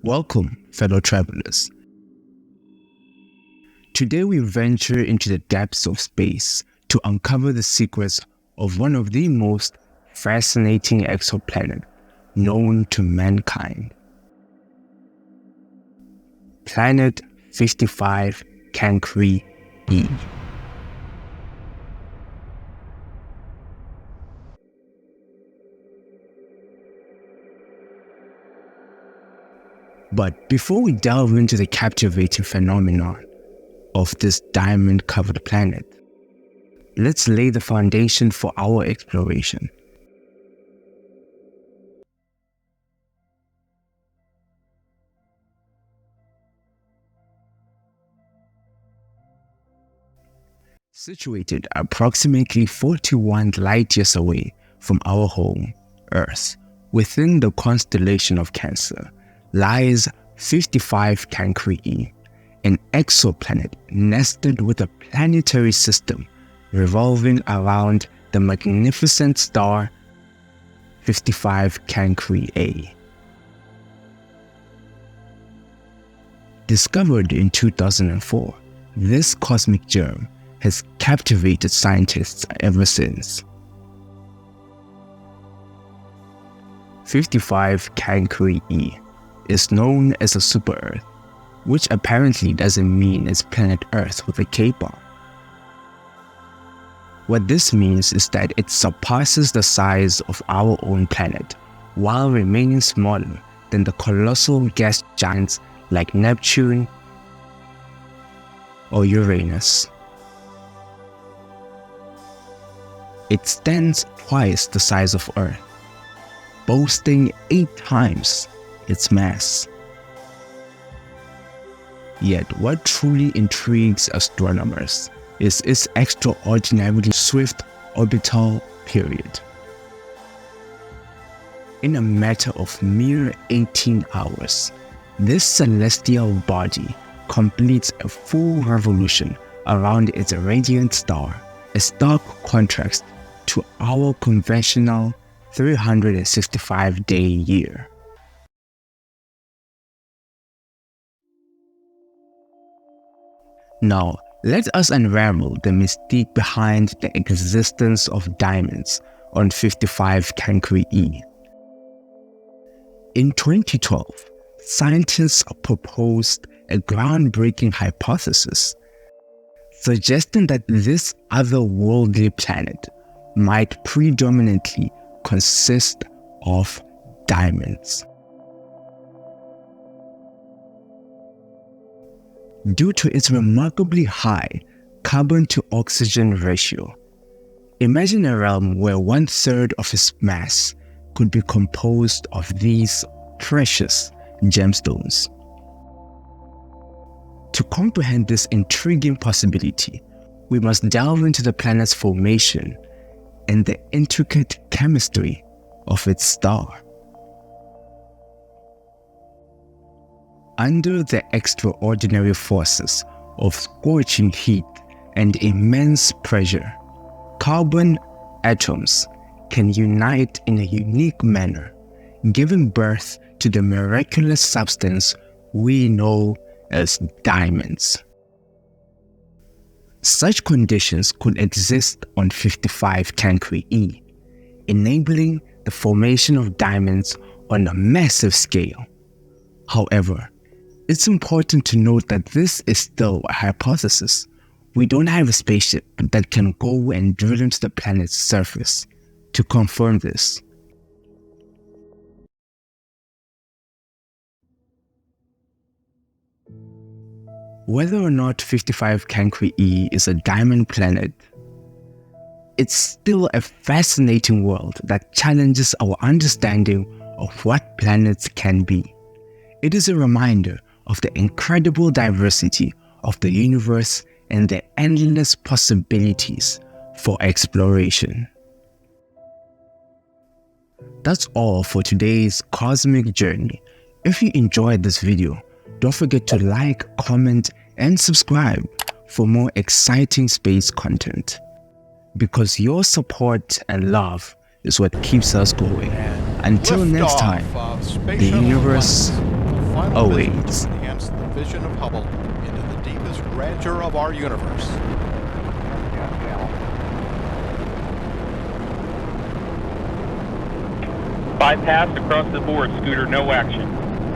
Welcome, fellow travelers. Today we venture into the depths of space to uncover the secrets of one of the most fascinating exoplanets known to mankind. Planet 55 Cancri E. But before we delve into the captivating phenomenon of this diamond-covered planet, let's lay the foundation for our exploration. Situated approximately 41 light-years away from our home, Earth, within the constellation of Cancer, lies 55 Cancri E, an exoplanet nested with a planetary system revolving around the magnificent star 55 Cancri A. Discovered in 2004, this cosmic germ has captivated scientists ever since. 55 Cancri E is known as a super-Earth, which apparently doesn't mean it's planet Earth with a cape on. What this means is that it surpasses the size of our own planet while remaining smaller than the colossal gas giants like Neptune or Uranus. It stands twice the size of Earth, boasting 8 times its mass. Yet what truly intrigues astronomers is its extraordinarily swift orbital period. In a matter of mere 18 hours, this celestial body completes a full revolution around its radiant star, a stark contrast to our conventional 365-day year. Now, let us unravel the mystique behind the existence of diamonds on 55 Cancri E. In 2012, scientists proposed a groundbreaking hypothesis, suggesting that this otherworldly planet might predominantly consist of diamonds. Due to its remarkably high carbon-to-oxygen ratio, imagine a realm where 1/3 of its mass could be composed of these precious gemstones. To comprehend this intriguing possibility, we must delve into the planet's formation and the intricate chemistry of its star. Under the extraordinary forces of scorching heat and immense pressure, carbon atoms can unite in a unique manner, giving birth to the miraculous substance we know as diamonds. Such conditions could exist on 55 Cancri E, enabling the formation of diamonds on a massive scale. However, it's important to note that this is still a hypothesis. We don't have a spaceship that can go and drill into the planet's surface to confirm this. Whether or not 55 Cancri E is a diamond planet, it's still a fascinating world that challenges our understanding of what planets can be. It is a reminder of the incredible diversity of the universe and the endless possibilities for exploration. That's all for today's cosmic journey. If you enjoyed this video, don't forget to like, comment, and subscribe for more exciting space content. Because your support and love is what keeps us going. Until next time, the universe awaits. Enhance the vision of Hubble into the deepest grandeur of our universe. Bypass across the board, Scooter, no action.